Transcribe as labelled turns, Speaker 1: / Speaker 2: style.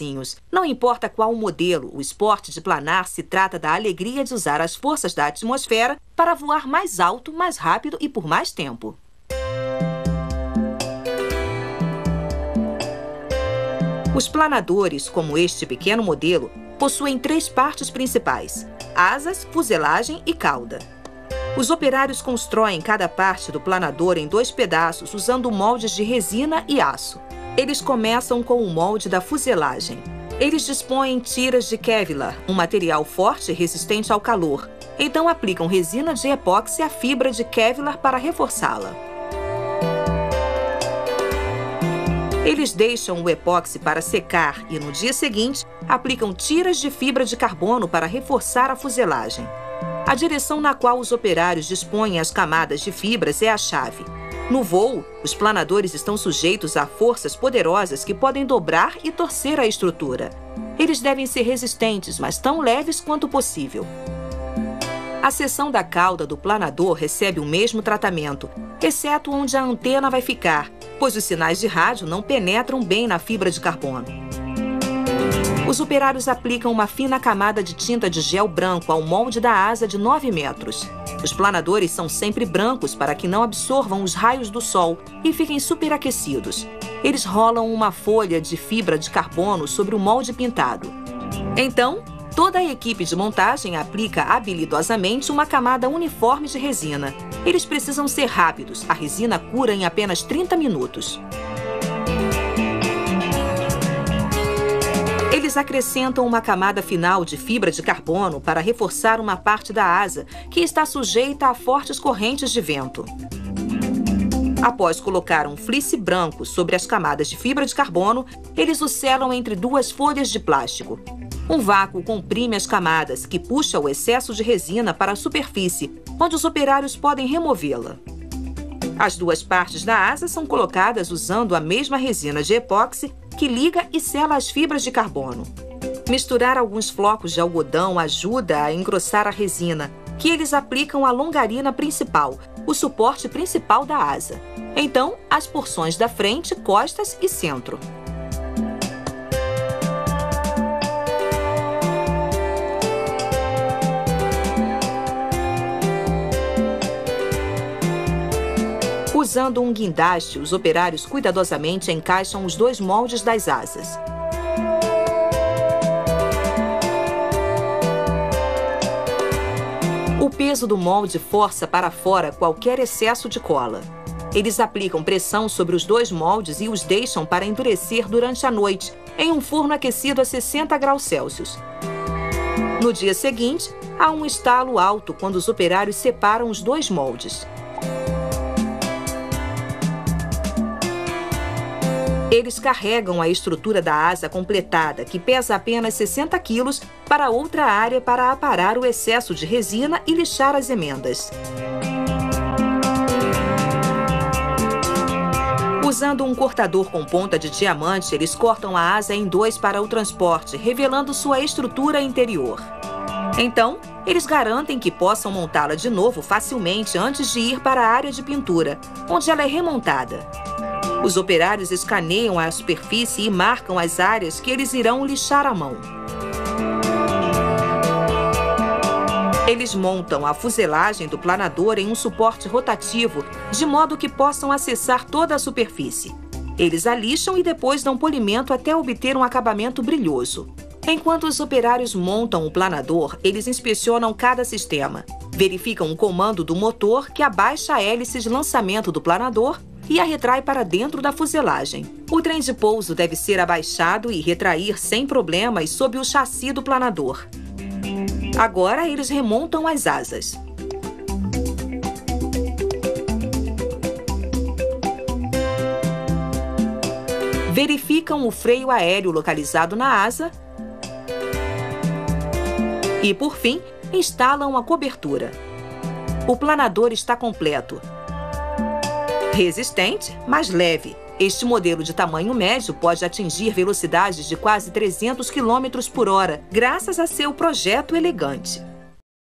Speaker 1: bracinhos. Não importa qual o modelo, o esporte de planar se trata da alegria de usar as forças da atmosfera para voar mais alto, mais rápido e por mais tempo. Os planadores, como este pequeno modelo, possuem 3 partes principais: asas, fuselagem e cauda. Os operários constroem cada parte do planador em 2 pedaços usando moldes de resina e aço. Eles começam com o molde da fuselagem. Eles dispõem tiras de Kevlar, um material forte e resistente ao calor. Então aplicam resina de epóxi à fibra de Kevlar para reforçá-la. Eles deixam o epóxi para secar e, no dia seguinte, aplicam tiras de fibra de carbono para reforçar a fuselagem. A direção na qual os operários dispõem as camadas de fibras é a chave. No voo, os planadores estão sujeitos a forças poderosas que podem dobrar e torcer a estrutura. Eles devem ser resistentes, mas tão leves quanto possível. A seção da cauda do planador recebe o mesmo tratamento, exceto onde a antena vai ficar, pois os sinais de rádio não penetram bem na fibra de carbono. Os operários aplicam uma fina camada de tinta de gel branco ao molde da asa de 9 metros. Os planadores são sempre brancos para que não absorvam os raios do sol e fiquem superaquecidos. Eles rolam uma folha de fibra de carbono sobre o molde pintado. Então, toda a equipe de montagem aplica habilidosamente uma camada uniforme de resina. Eles precisam ser rápidos. A resina cura em apenas 30 minutos. Eles acrescentam uma camada final de fibra de carbono para reforçar uma parte da asa que está sujeita a fortes correntes de vento. Após colocar um fleece branco sobre as camadas de fibra de carbono, eles o selam entre 2 folhas de plástico. Um vácuo comprime as camadas, que puxa o excesso de resina para a superfície, onde os operários podem removê-la. As 2 partes da asa são colocadas usando a mesma resina de epóxi que liga e sela as fibras de carbono. Misturar alguns flocos de algodão ajuda a engrossar a resina, que eles aplicam à longarina principal, o suporte principal da asa. Então, as porções da frente, costas e centro. Usando um guindaste, os operários cuidadosamente encaixam os 2 moldes das asas. O peso do molde força para fora qualquer excesso de cola. Eles aplicam pressão sobre os 2 moldes e os deixam para endurecer durante a noite, em um forno aquecido a 60 graus Celsius. No dia seguinte, há um estalo alto quando os operários separam os 2 moldes. Eles carregam a estrutura da asa completada, que pesa apenas 60 quilos, para outra área para aparar o excesso de resina e lixar as emendas. Usando um cortador com ponta de diamante, eles cortam a asa em 2 para o transporte, revelando sua estrutura interior. Então, eles garantem que possam montá-la de novo facilmente antes de ir para a área de pintura, onde ela é remontada. Os operários escaneiam a superfície e marcam as áreas que eles irão lixar à mão. Eles montam a fuselagem do planador em um suporte rotativo, de modo que possam acessar toda a superfície. Eles a lixam e depois dão polimento até obter um acabamento brilhoso. Enquanto os operários montam o planador, eles inspecionam cada sistema. Verificam o comando do motor, que abaixa a hélice de lançamento do planador e a retrai para dentro da fuselagem. O trem de pouso deve ser abaixado e retrair sem problemas sob o chassi do planador. Agora eles remontam as asas. Verificam o freio aéreo localizado na asa e, por fim, instalam a cobertura. O planador está completo. Resistente, mas leve. Este modelo de tamanho médio pode atingir velocidades de quase 300 km por hora, graças a seu projeto elegante.